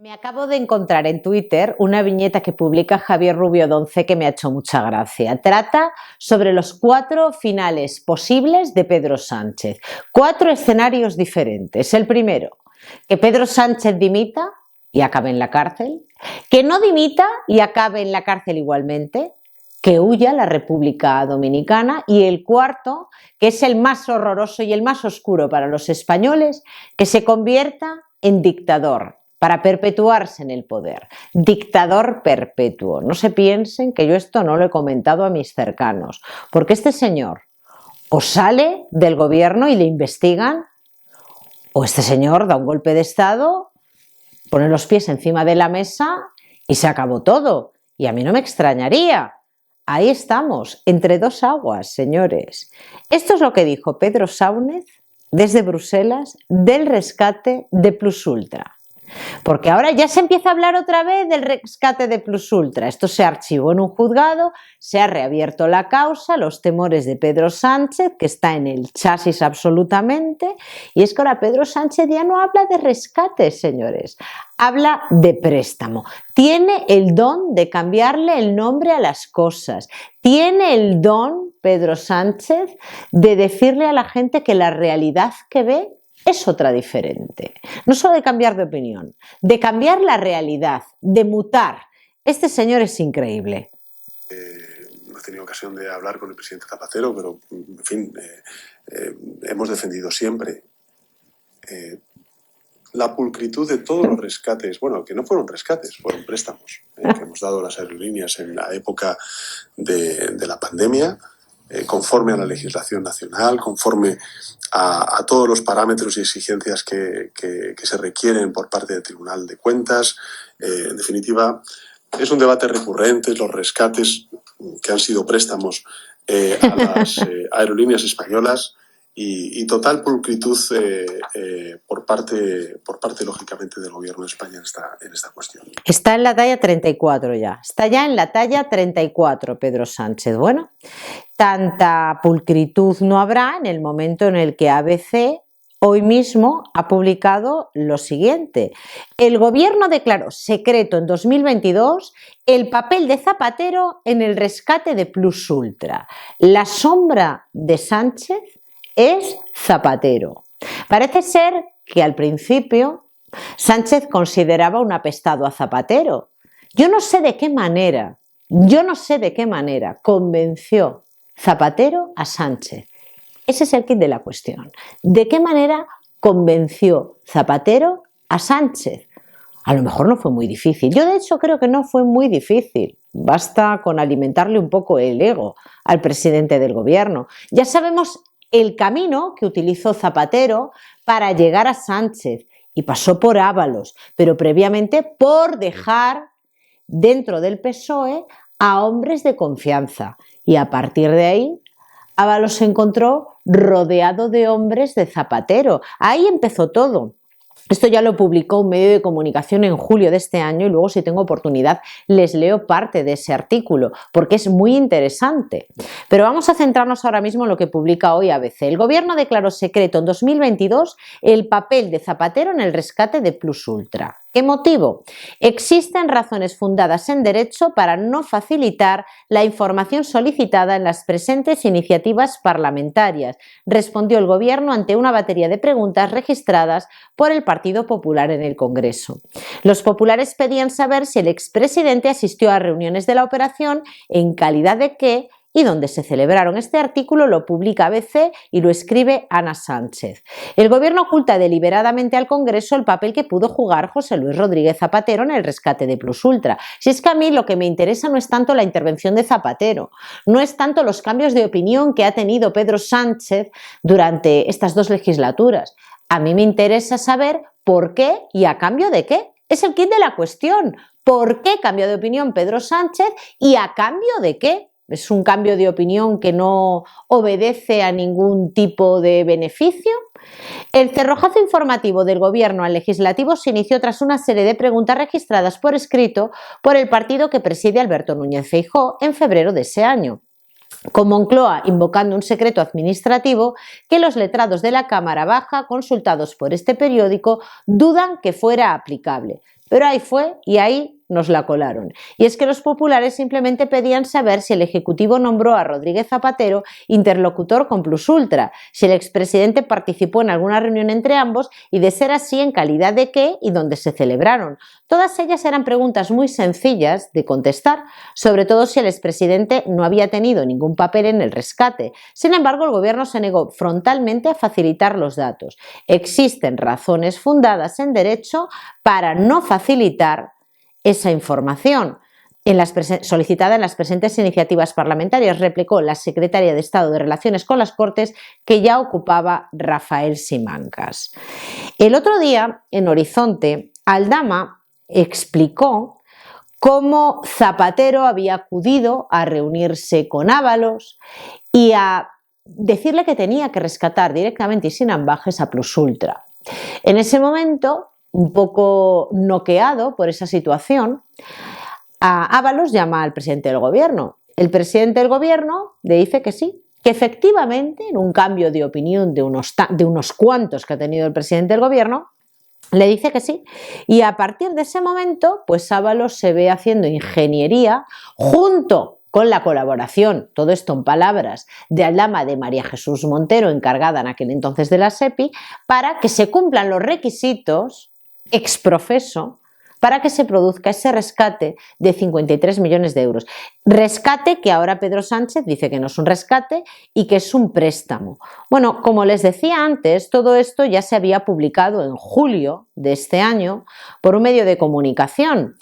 Me acabo de encontrar en Twitter una viñeta que publica Javier Rubio Donce que me ha hecho mucha gracia. Trata sobre los 4 finales posibles de Pedro Sánchez. 4 escenarios diferentes. El primero, que Pedro Sánchez dimita y acabe en la cárcel. Que no dimita y acabe en la cárcel igualmente. Que huya a la República Dominicana. Y el cuarto, que es el más horroroso y el más oscuro para los españoles, que se convierta en dictador para perpetuarse en el poder. Dictador perpetuo. No se piensen que yo esto no lo he comentado a mis cercanos, porque este señor o sale del gobierno y le investigan, o este señor da un golpe de estado, pone los pies encima de la mesa y se acabó todo. Y a mí no me extrañaría. Ahí estamos, entre dos aguas, señores. Esto es lo que dijo Pedro Sáunez desde Bruselas del rescate de Plus Ultra. Porque ahora ya se empieza a hablar otra vez del rescate de Plus Ultra. Esto se archivó en un juzgado, se ha reabierto la causa, los temores de Pedro Sánchez, que está en el chasis absolutamente, y es que ahora Pedro Sánchez ya no habla de rescate, señores, habla de préstamo. Tiene el don de cambiarle el nombre a las cosas, tiene el don, Pedro Sánchez, de decirle a la gente que la realidad que ve es otra diferente. No solo de cambiar de opinión, de cambiar la realidad, de mutar. Este señor es increíble. No he tenido ocasión de hablar con el presidente Zapatero, pero, en fin, hemos defendido siempre la pulcritud de todos los rescates, bueno, que no fueron rescates, fueron préstamos, que hemos dado a las aerolíneas en la época de la pandemia, conforme a la legislación nacional, conforme a todos los parámetros y exigencias que se requieren por parte del Tribunal de Cuentas. En definitiva, es un debate recurrente, los rescates que han sido préstamos a las aerolíneas españolas y total pulcritud por parte, lógicamente, del Gobierno de España en esta cuestión. Está en la talla 34 ya, está ya en la talla 34 Pedro Sánchez. Bueno, tanta pulcritud no habrá en el momento en el que ABC hoy mismo ha publicado lo siguiente. El gobierno declaró secreto en 2022 el papel de Zapatero en el rescate de Plus Ultra. La sombra de Sánchez es Zapatero. Parece ser que al principio Sánchez consideraba un apestado a Zapatero. Yo no sé de qué manera convenció Zapatero a Sánchez. Ese es el kit de la cuestión. ¿De qué manera convenció Zapatero a Sánchez? A lo mejor no fue muy difícil. Yo de hecho creo que no fue muy difícil. Basta con alimentarle un poco el ego al presidente del gobierno. Ya sabemos el camino que utilizó Zapatero para llegar a Sánchez y pasó por Ábalos, pero previamente por dejar dentro del PSOE a hombres de confianza. Y a partir de ahí, Ábalos se encontró rodeado de hombres de Zapatero. Ahí empezó todo. Esto ya lo publicó un medio de comunicación en julio de este año y luego, si tengo oportunidad, les leo parte de ese artículo porque es muy interesante. Pero vamos a centrarnos ahora mismo en lo que publica hoy ABC. El gobierno declaró secreto en 2022 el papel de Zapatero en el rescate de Plus Ultra. ¿Qué motivo? Existen razones fundadas en derecho para no facilitar la información solicitada en las presentes iniciativas parlamentarias, respondió el gobierno ante una batería de preguntas registradas por el Partido Popular en el Congreso. Los populares pedían saber si el expresidente asistió a reuniones de la operación, en calidad de qué y donde se celebraron. Este artículo lo publica ABC y lo escribe Ana Sánchez. El gobierno oculta deliberadamente al Congreso el papel que pudo jugar José Luis Rodríguez Zapatero en el rescate de Plus Ultra. Si es que a mí lo que me interesa no es tanto la intervención de Zapatero, no es tanto los cambios de opinión que ha tenido Pedro Sánchez durante estas 2 legislaturas. A mí me interesa saber por qué y a cambio de qué. Es el kit de la cuestión. ¿Por qué cambió de opinión Pedro Sánchez y a cambio de qué? ¿Es un cambio de opinión que no obedece a ningún tipo de beneficio? El cerrojazo informativo del gobierno al legislativo se inició tras una serie de preguntas registradas por escrito por el partido que preside Alberto Núñez Feijóo en febrero de ese año. Con Moncloa invocando un secreto administrativo que los letrados de la Cámara Baja, consultados por este periódico, dudan que fuera aplicable. Pero ahí fue y ahí nos la colaron. Y es que los populares simplemente pedían saber si el Ejecutivo nombró a Rodríguez Zapatero interlocutor con Plus Ultra, si el expresidente participó en alguna reunión entre ambos y, de ser así, en calidad de qué y dónde se celebraron. Todas ellas eran preguntas muy sencillas de contestar, sobre todo si el expresidente no había tenido ningún papel en el rescate. Sin embargo, el gobierno se negó frontalmente a facilitar los datos. Existen razones fundadas en derecho para no facilitar esa información solicitada en las presentes iniciativas parlamentarias, replicó la secretaria de Estado de Relaciones con las Cortes, que ya ocupaba Rafael Simancas. El otro día, en Horizonte, Aldama explicó cómo Zapatero había acudido a reunirse con Ábalos y a decirle que tenía que rescatar directamente y sin ambages a Plus Ultra. En ese momento, un poco noqueado por esa situación, Ábalos llama al presidente del gobierno. El presidente del gobierno le dice que sí, que efectivamente, en un cambio de opinión de unos cuantos que ha tenido el presidente del gobierno, le dice que sí. Y a partir de ese momento, pues Ábalos se ve haciendo ingeniería junto con la colaboración, todo esto en palabras de Aldama, de María Jesús Montero, encargada en aquel entonces de la SEPI, para que se cumplan los requisitos ex profeso para que se produzca ese rescate de 53 millones de euros. Rescate que ahora Pedro Sánchez dice que no es un rescate y que es un préstamo. Bueno, como les decía antes, todo esto ya se había publicado en julio de este año por un medio de comunicación.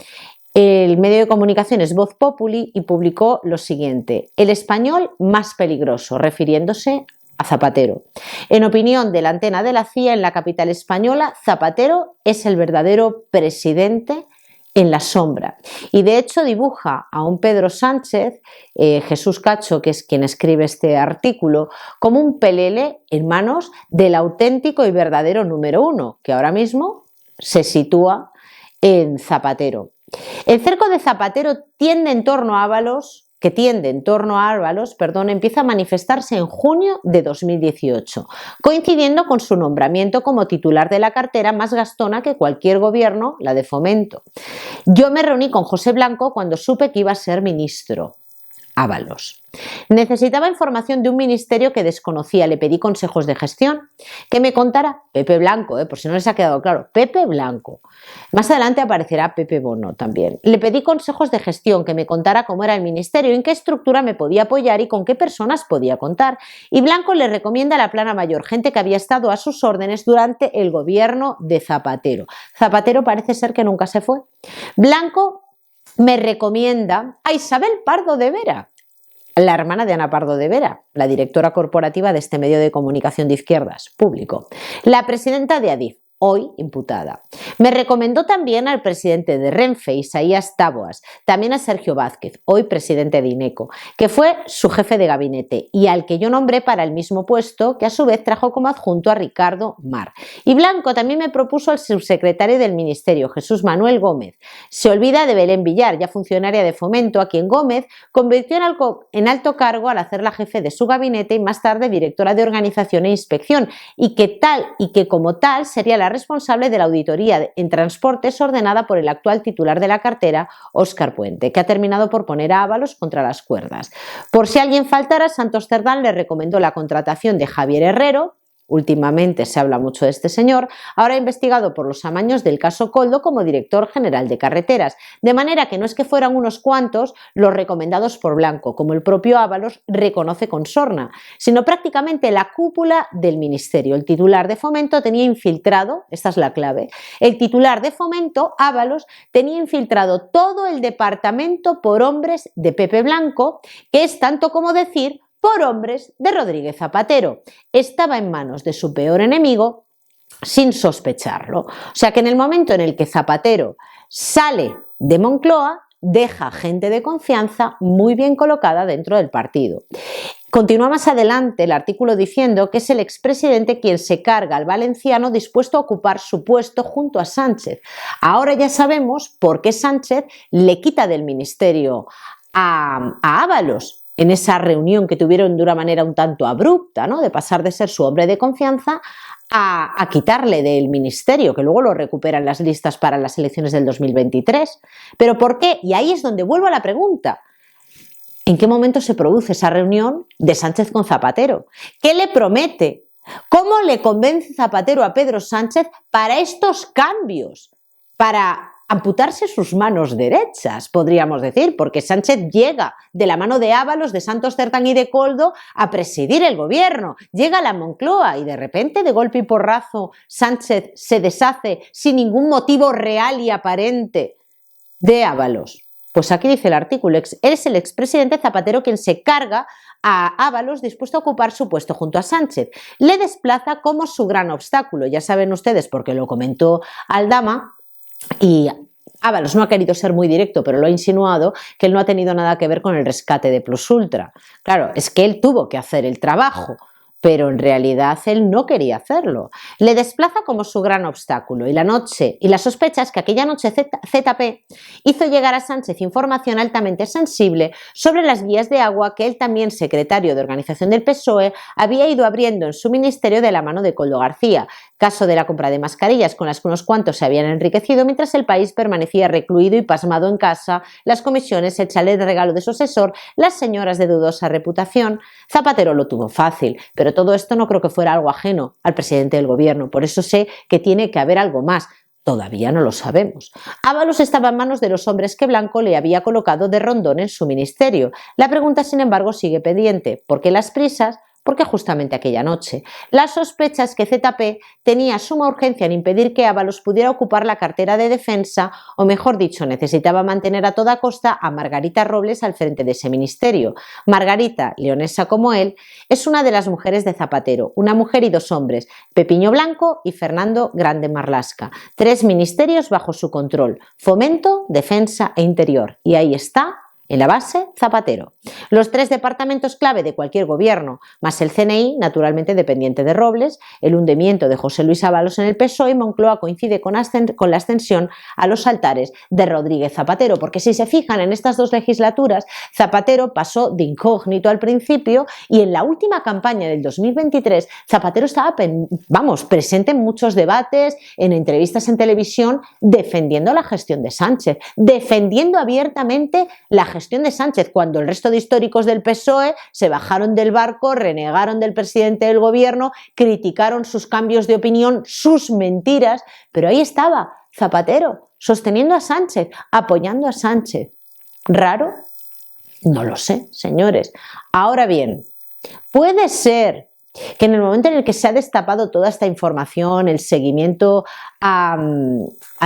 El medio de comunicación es Voz Populi y publicó lo siguiente: el español más peligroso, refiriéndose a Zapatero. En opinión de la antena de la CIA en la capital española, Zapatero es el verdadero presidente en la sombra. Y de hecho dibuja a un Pedro Sánchez, Jesús Cacho, que es quien escribe este artículo, como un pelele en manos del auténtico y verdadero número uno, que ahora mismo se sitúa en Zapatero. El cerco de Zapatero tiende en torno a Ábalos, empieza a manifestarse en junio de 2018, coincidiendo con su nombramiento como titular de la cartera más gastona que cualquier gobierno, la de Fomento. Yo me reuní con José Blanco cuando supe que iba a ser ministro. Ábalos. Necesitaba información de un ministerio que desconocía, le pedí consejos de gestión, que me contara Pepe Blanco, por si no les ha quedado claro, Pepe Blanco. Más adelante aparecerá Pepe Bono también. Le pedí consejos de gestión, que me contara cómo era el ministerio, en qué estructura me podía apoyar y con qué personas podía contar. Y Blanco le recomienda la plana mayor, gente que había estado a sus órdenes durante el gobierno de Zapatero. Zapatero parece ser que nunca se fue. Blanco me recomienda a Isabel Pardo de Vera, la hermana de Ana Pardo de Vera, la directora corporativa de este medio de comunicación de izquierdas, Público, la presidenta de Adif, hoy imputada. Me recomendó también al presidente de Renfe, Isaías Taboas, también a Sergio Vázquez, hoy presidente de INECO, que fue su jefe de gabinete y al que yo nombré para el mismo puesto, que a su vez trajo como adjunto a Ricardo Mar. Y Blanco también me propuso al subsecretario del Ministerio, Jesús Manuel Gómez. Se olvida de Belén Villar, ya funcionaria de Fomento, a quien Gómez convirtió en alto cargo al hacerla jefe de su gabinete y más tarde directora de Organización e Inspección, y que como tal sería la responsable de la auditoría en transportes ordenada por el actual titular de la cartera, Óscar Puente, que ha terminado por poner a Ábalos contra las cuerdas. Por si alguien faltara, Santos Cerdán le recomendó la contratación de Javier Herrero. Últimamente se habla mucho de este señor, ahora investigado por los amaños del caso Coldo como director general de carreteras, de manera que no es que fueran unos cuantos los recomendados por Blanco, como el propio Ábalos reconoce con sorna, sino prácticamente la cúpula del ministerio. El titular de Fomento tenía infiltrado, esta es la clave, el titular de Fomento, Ábalos, tenía infiltrado todo el departamento por hombres de Pepe Blanco, que es tanto como decir por hombres de Rodríguez Zapatero. Estaba en manos de su peor enemigo sin sospecharlo. O sea que en el momento en el que Zapatero sale de Moncloa, deja gente de confianza muy bien colocada dentro del partido. Continúa más adelante el artículo diciendo que es el expresidente quien se carga al valenciano dispuesto a ocupar su puesto junto a Sánchez. Ahora ya sabemos por qué Sánchez le quita del ministerio a Ábalos en esa reunión que tuvieron de una manera un tanto abrupta, ¿no? De pasar de ser su hombre de confianza a quitarle del ministerio, que luego lo recuperan las listas para las elecciones del 2023. ¿Pero por qué? Y ahí es donde vuelvo a la pregunta. ¿En qué momento se produce esa reunión de Sánchez con Zapatero? ¿Qué le promete? ¿Cómo le convence Zapatero a Pedro Sánchez para estos cambios? Para amputarse sus manos derechas, podríamos decir, porque Sánchez llega de la mano de Ábalos, de Santos Cerdán y de Koldo a presidir el gobierno. Llega a la Moncloa y de repente, de golpe y porrazo, Sánchez se deshace sin ningún motivo real y aparente de Ábalos. Pues aquí dice el artículo, es el expresidente Zapatero quien se carga a Ábalos dispuesto a ocupar su puesto junto a Sánchez. Le desplaza como su gran obstáculo. Ya saben ustedes, porque lo comentó Aldama, y Ábalos no ha querido ser muy directo, pero lo ha insinuado, que él no ha tenido nada que ver con el rescate de Plus Ultra. Claro, es que él tuvo que hacer el trabajo, pero en realidad él no quería hacerlo. Le desplaza como su gran obstáculo y la sospecha es que aquella noche ZP hizo llegar a Sánchez información altamente sensible sobre las vías de agua que él, también secretario de organización del PSOE, había ido abriendo en su ministerio de la mano de Koldo García, caso de la compra de mascarillas con las que unos cuantos se habían enriquecido mientras el país permanecía recluido y pasmado en casa, las comisiones, el chalet de regalo de su asesor, las señoras de dudosa reputación. Zapatero lo tuvo fácil, pero todo esto no creo que fuera algo ajeno al presidente del gobierno, por eso sé que tiene que haber algo más. Todavía no lo sabemos. Ábalos estaba en manos de los hombres que Blanco le había colocado de rondón en su ministerio. La pregunta, sin embargo, sigue pendiente. ¿Por qué las prisas? Porque justamente aquella noche. La sospecha es que ZP tenía suma urgencia en impedir que Ábalos pudiera ocupar la cartera de defensa, o mejor dicho, necesitaba mantener a toda costa a Margarita Robles al frente de ese ministerio. Margarita, leonesa como él, es una de las mujeres de Zapatero, una mujer y dos hombres, Pepiño Blanco y Fernando Grande Marlaska. 3 ministerios bajo su control: Fomento, Defensa e Interior. Y ahí está, en la base, Zapatero. Los 3 departamentos clave de cualquier gobierno, más el CNI, naturalmente dependiente de Robles, el hundimiento de José Luis Ábalos en el PSOE, y Moncloa coincide con la ascensión a los altares de Rodríguez Zapatero, porque si se fijan en estas 2 legislaturas, Zapatero pasó de incógnito al principio y en la última campaña del 2023 Zapatero estaba, presente en muchos debates, en entrevistas en televisión, defendiendo la gestión de Sánchez, defendiendo abiertamente la gestión de Sánchez, cuando el resto de históricos del PSOE se bajaron del barco, renegaron del presidente del gobierno, criticaron sus cambios de opinión, sus mentiras, pero ahí estaba Zapatero, sosteniendo a Sánchez, apoyando a Sánchez. ¿Raro? No lo sé, señores. Ahora bien, puede ser que en el momento en el que se ha destapado toda esta información, el seguimiento a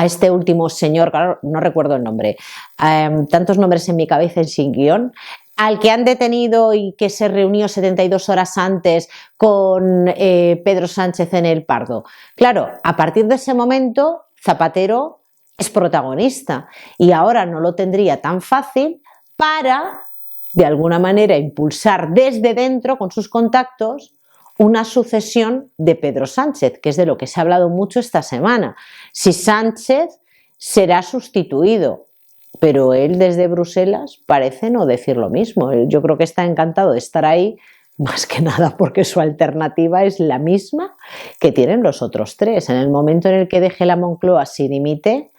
este último señor, claro, no recuerdo el nombre, tantos nombres en mi cabeza sin guión, al que han detenido y que se reunió 72 horas antes con Pedro Sánchez en El Pardo. Claro, a partir de ese momento Zapatero es protagonista y ahora no lo tendría tan fácil para, de alguna manera, impulsar desde dentro con sus contactos una sucesión de Pedro Sánchez, que es de lo que se ha hablado mucho esta semana. Si Sánchez será sustituido, pero él desde Bruselas parece no decir lo mismo. Yo creo que está encantado de estar ahí, más que nada porque su alternativa es la misma que tienen los otros 3. En el momento en el que deje la Moncloa sin dimite,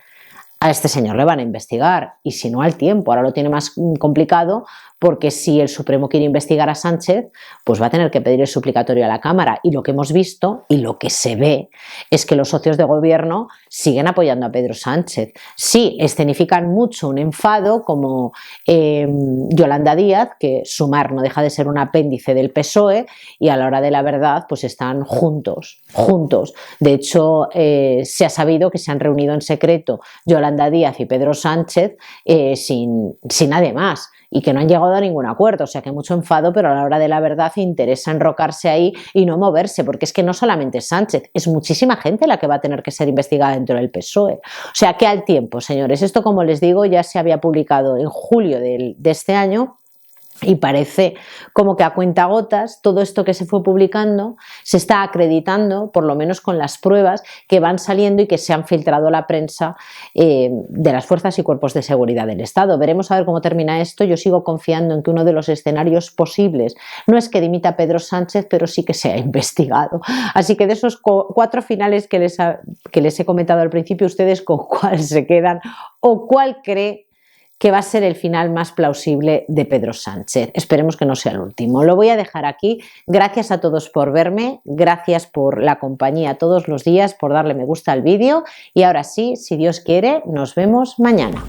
a este señor le van a investigar, y si no al tiempo. Ahora lo tiene más complicado porque si el Supremo quiere investigar a Sánchez, pues va a tener que pedir el suplicatorio a la Cámara, y lo que hemos visto y lo que se ve es que los socios de gobierno siguen apoyando a Pedro Sánchez. Sí, escenifican mucho un enfado como Yolanda Díaz, que Sumar no deja de ser un apéndice del PSOE, y a la hora de la verdad pues están juntos. De hecho, se ha sabido que se han reunido en secreto Yolanda Díaz y Pedro Sánchez sin nadie más, y que no han llegado a ningún acuerdo, o sea que mucho enfado, pero a la hora de la verdad interesa enrocarse ahí y no moverse, porque es que no solamente Sánchez, es muchísima gente la que va a tener que ser investigada dentro del PSOE. O sea que al tiempo, señores, esto, como les digo, ya se había publicado en julio de este año, Y parece como que a cuentagotas todo esto que se fue publicando se está acreditando, por lo menos con las pruebas que van saliendo y que se han filtrado a la prensa de las fuerzas y cuerpos de seguridad del Estado. Veremos a ver cómo termina esto. Yo sigo confiando en que uno de los escenarios posibles no es que dimita Pedro Sánchez, pero sí que sea investigado. Así que de esos 4 finales que les he comentado al principio, ¿ustedes con cuál se quedan o cuál cree que va a ser el final más plausible de Pedro Sánchez? Esperemos que no sea el último. Lo voy a dejar aquí. Gracias a todos por verme, gracias por la compañía todos los días, por darle me gusta al vídeo y ahora sí, si Dios quiere, nos vemos mañana.